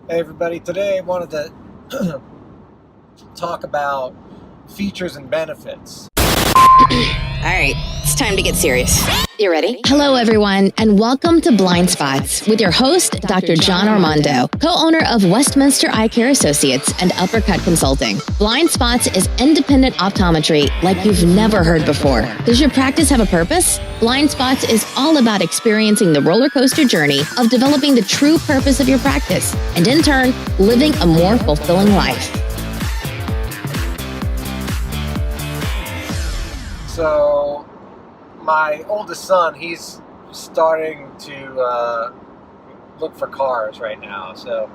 Hey everybody, today I wanted to talk about features and benefits. All right, it's time to get serious. You ready? Hello, everyone, and welcome to Blind Spots with your host, Dr. John Armando, co-owner of Westminster Eye Care Associates and Uppercut Consulting. Blind Spots is independent optometry like you've never heard before. Does your practice have a purpose? Blind Spots is all about experiencing the roller coaster journey of developing the true purpose of your practice and, in turn, living a more fulfilling life. So, my oldest son, he's starting to look for cars right now. So,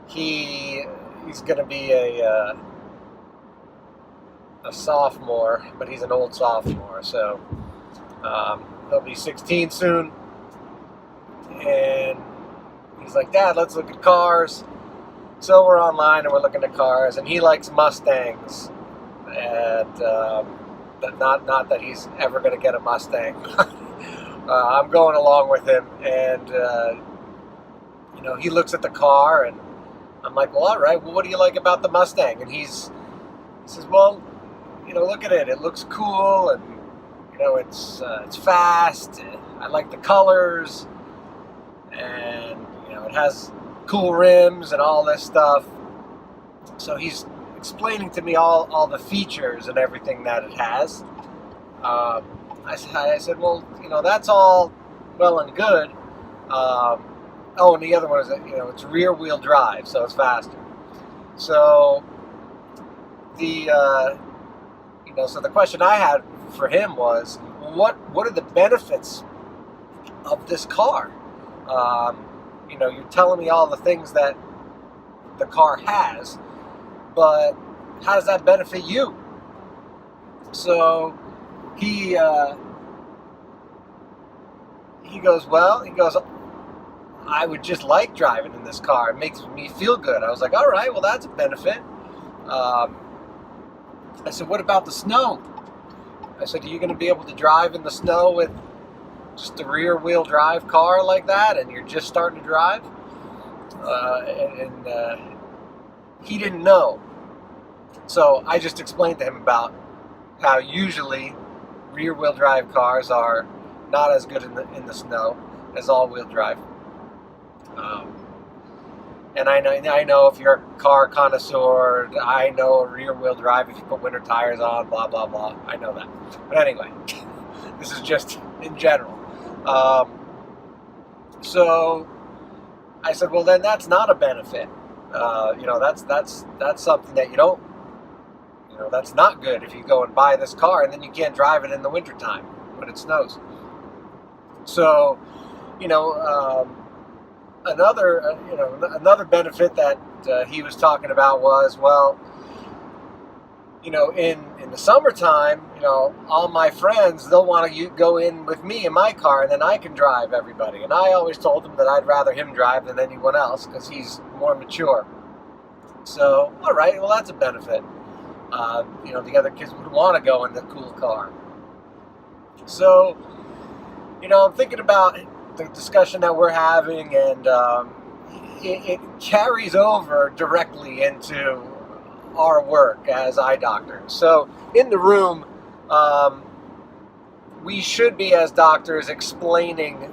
he's going to be a sophomore, but he's an old sophomore. So, he'll be 16 soon. And he's like, "Dad, let's look at cars." So we're online and we're looking at cars, and he likes Mustangs. And not that he's ever going to get a Mustang. I'm going along with him, and he looks at the car, and I'm like, "Well, all right. Well, what do you like about the Mustang?" And he says, "Well, look at it. It looks cool, and it's fast. I like the colors, and it has cool rims and all this stuff." So he's explaining to me all the features and everything that it has. I said, "Well, that's all well and good." And the other one is that, it's rear wheel drive, so it's faster. So the question I had for him was, what are the benefits of this car? You're telling me all the things that the car has, but how does that benefit you? So he goes, "I would just like driving in this car. It makes me feel good." I was like, "All right, well, that's a benefit." I said, "What about the snow?" I said, "Are you going to be able to drive in the snow with just a rear wheel drive car like that, and you're just starting to drive?" He didn't know. So I just explained to him about how usually rear-wheel drive cars are not as good in the snow as all-wheel drive. And I know if you're a car connoisseur, I know a rear-wheel drive if you put winter tires on, blah blah blah. I know that. But anyway, this is just in general. So I said, "Well, then that's not a benefit. That's something that you don't. That's not good if you go and buy this car and then you can't drive it in the wintertime when it snows." So, another benefit that he was talking about was, well, in the summertime, all my friends, they'll want to go in with me in my car, and then I can drive everybody. And I always told him that I'd rather him drive than anyone else because he's more mature. So, all right, well, that's a benefit. The other kids would want to go in the cool car. So, I'm thinking about the discussion that we're having, and it carries over directly into our work as eye doctors. So, in the room, we should be, as doctors, explaining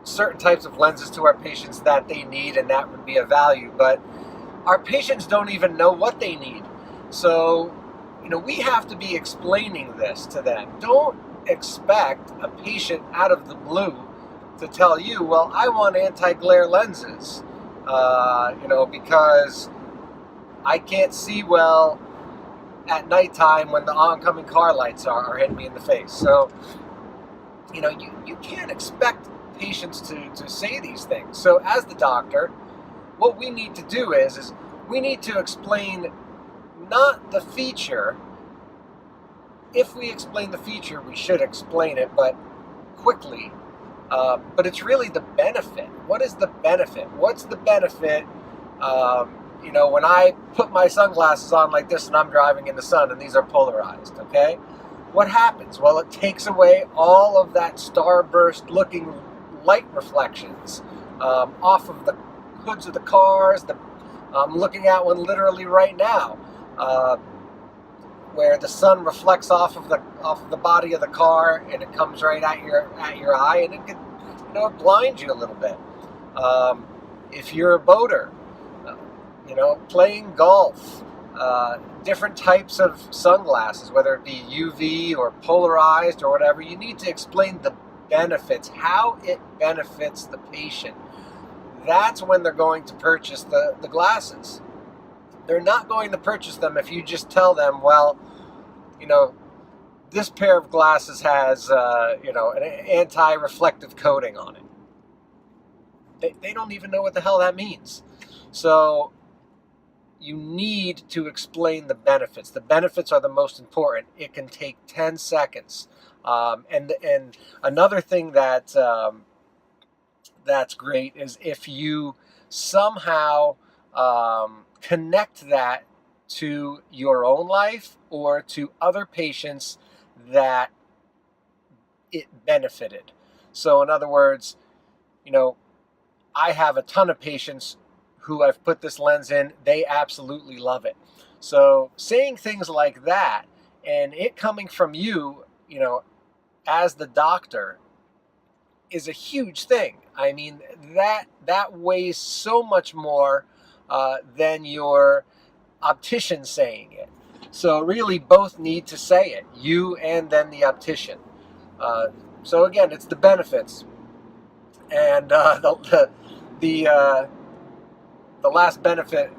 certain types of lenses to our patients that they need, and that would be a value. But our patients don't even know what they need. So, we have to be explaining this to them. Don't expect a patient out of the blue to tell you, "Well, I want anti-glare lenses, because I can't see well at nighttime when the oncoming car lights are hitting me in the face." So, you can't expect patients to say these things. So as the doctor, what we need to do is we need to explain not the feature. If we explain the feature, we should explain it, but quickly. But it's really the benefit. What is the benefit? What's the benefit? When I put my sunglasses on like this and I'm driving in the sun and these are polarized, okay? What happens? Well, it takes away all of that starburst looking light reflections off of the hoods of the cars. I'm looking at one literally right now, where the sun reflects off of the body of the car, and it comes right at your eye, and it can, it blinds you a little bit. If you're a boater, playing golf, different types of sunglasses, whether it be UV or polarized or whatever, you need to explain the benefits, how it benefits the patient. That's when they're going to purchase the glasses. They're not going to purchase them if you just tell them, well, this pair of glasses has, an anti-reflective coating on it. They don't even know what the hell that means. So you need to explain the benefits. The benefits are the most important. It can take 10 seconds. And another thing that's great is if you somehow connect that to your own life or to other patients that it benefited. So in other words, I have a ton of patients who I've put this lens in. They absolutely love it. So saying things like that and it coming from you, as the doctor, is a huge thing. I mean, that weighs so much more than your optician saying it. So really both need to say it, you and then the optician. So again, it's the benefits. And the last benefit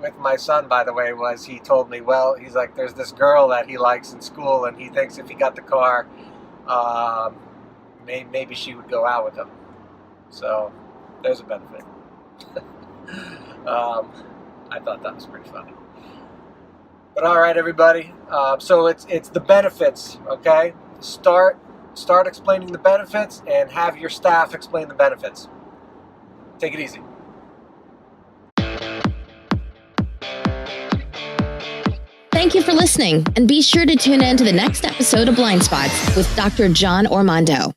with my son, by the way, was he told me, well, he's like, there's this girl that he likes in school, and he thinks if he got the car, maybe she would go out with him. So there's a benefit. I thought that was pretty funny. But all right, everybody. So it's the benefits, okay? Start explaining the benefits and have your staff explain the benefits. Take it easy. Thank you for listening, and be sure to tune in to the next episode of Blind Spots with Dr. John Ormondo.